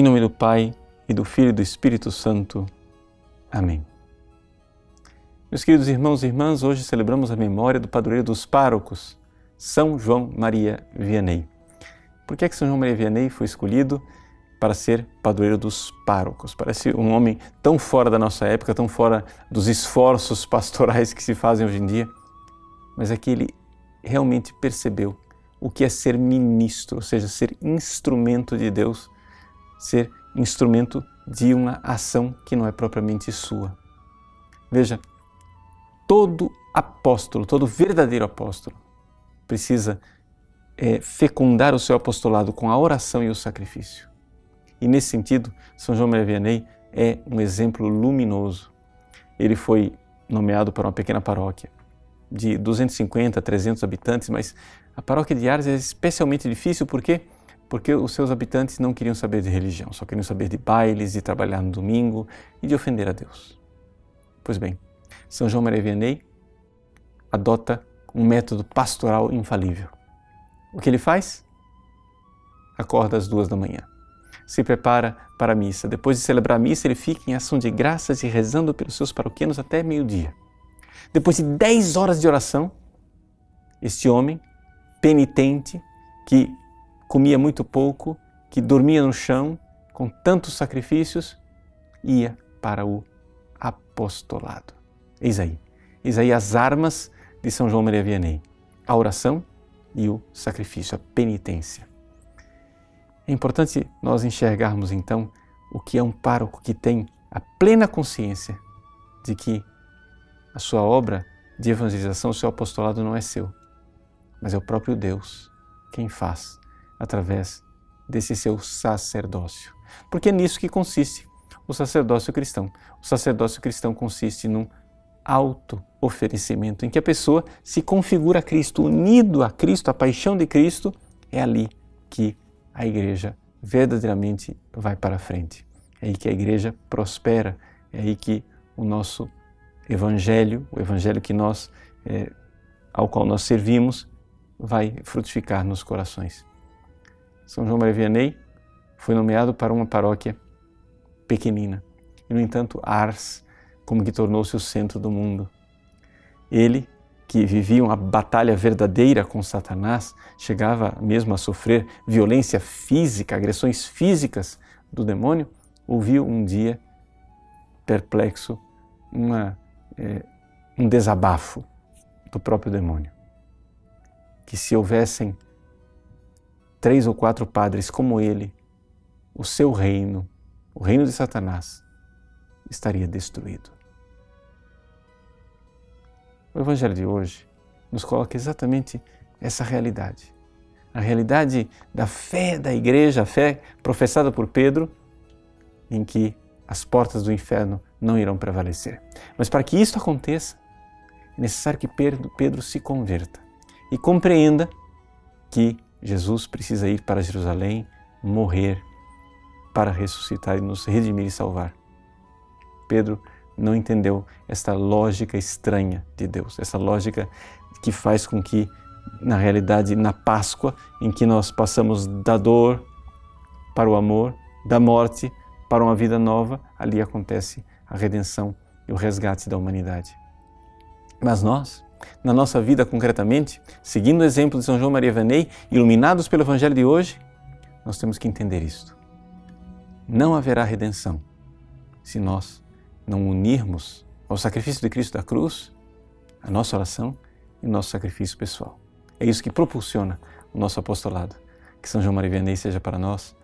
Em nome do Pai, e do Filho e do Espírito Santo. Amém. Meus queridos irmãos e irmãs, hoje celebramos a memória do padroeiro dos párocos, São João Maria Vianney. Por que São João Maria Vianney foi escolhido para ser padroeiro dos párocos? Parece um homem tão fora da nossa época, tão fora dos esforços pastorais que se fazem hoje em dia, mas é que ele realmente percebeu o que é ser ministro, ou seja, ser instrumento de Deus, ser instrumento de uma ação que não é propriamente sua. Veja, todo apóstolo, todo verdadeiro apóstolo precisa fecundar o seu apostolado com a oração e o sacrifício. E nesse sentido, São João Maria Vianney é um exemplo luminoso. Ele foi nomeado para uma pequena paróquia de 250 a 300 habitantes, mas a paróquia de Ars é especialmente difícil porque os seus habitantes não queriam saber de religião, só queriam saber de bailes, de trabalhar no domingo e de ofender a Deus. Pois bem, São João Maria Vianney adota um método pastoral infalível. O que ele faz? Acorda às 2 da manhã, se prepara para a missa. Depois de celebrar a missa, ele fica em ação de graças e rezando pelos seus paroquianos até meio-dia. Depois de 10 horas de oração, este homem penitente, que comia muito pouco, que dormia no chão, com tantos sacrifícios, ia para o apostolado. Eis aí as armas de São João Maria Vianney, a oração e o sacrifício, a penitência. É importante nós enxergarmos então o que é um pároco que tem a plena consciência de que a sua obra de evangelização, o seu apostolado não é seu, mas é o próprio Deus quem faz através desse seu sacerdócio. Porque é nisso que consiste o sacerdócio cristão. O sacerdócio cristão consiste num auto-oferecimento, em que a pessoa se configura a Cristo, unido a Cristo, a paixão de Cristo. É ali que a igreja verdadeiramente vai para a frente. É aí que a igreja prospera, é aí que o nosso evangelho, o evangelho que ao qual nós servimos, vai frutificar nos corações. São João Maria Vianney foi nomeado para uma paróquia pequenina. E, no entanto, Ars, como que tornou-se o centro do mundo. Ele, que vivia uma batalha verdadeira com Satanás, chegava mesmo a sofrer violência física, agressões físicas do demônio, ouviu um dia, perplexo, um desabafo do próprio demônio. Que se houvessem 3 ou 4 padres como ele, o seu reino, o reino de Satanás, estaria destruído. O Evangelho de hoje nos coloca exatamente essa realidade. A realidade da fé da igreja, a fé professada por Pedro, em que as portas do inferno não irão prevalecer. Mas para que isso aconteça, é necessário que Pedro se converta e compreenda que Jesus precisa ir para Jerusalém, morrer, para ressuscitar e nos redimir e salvar. Pedro não entendeu esta lógica estranha de Deus, essa lógica que faz com que, na realidade, na Páscoa, em que nós passamos da dor para o amor, da morte para uma vida nova, ali acontece a redenção e o resgate da humanidade. Mas nós, na nossa vida concretamente, seguindo o exemplo de São João Maria Vianney, iluminados pelo Evangelho de hoje, nós temos que entender isto. Não haverá redenção se nós não unirmos ao sacrifício de Cristo da cruz a nossa oração e o nosso sacrifício pessoal. É isso que propulsiona o nosso apostolado. Que São João Maria Vianney seja para nós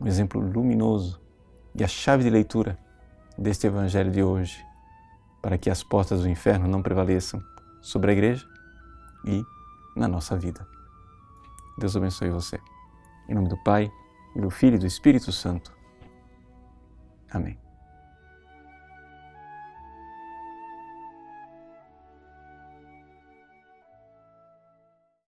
um exemplo luminoso e a chave de leitura deste Evangelho de hoje, para que as portas do inferno não prevaleçam sobre a igreja e na nossa vida. Deus abençoe você. Em nome do Pai, e do Filho e do Espírito Santo. Amém.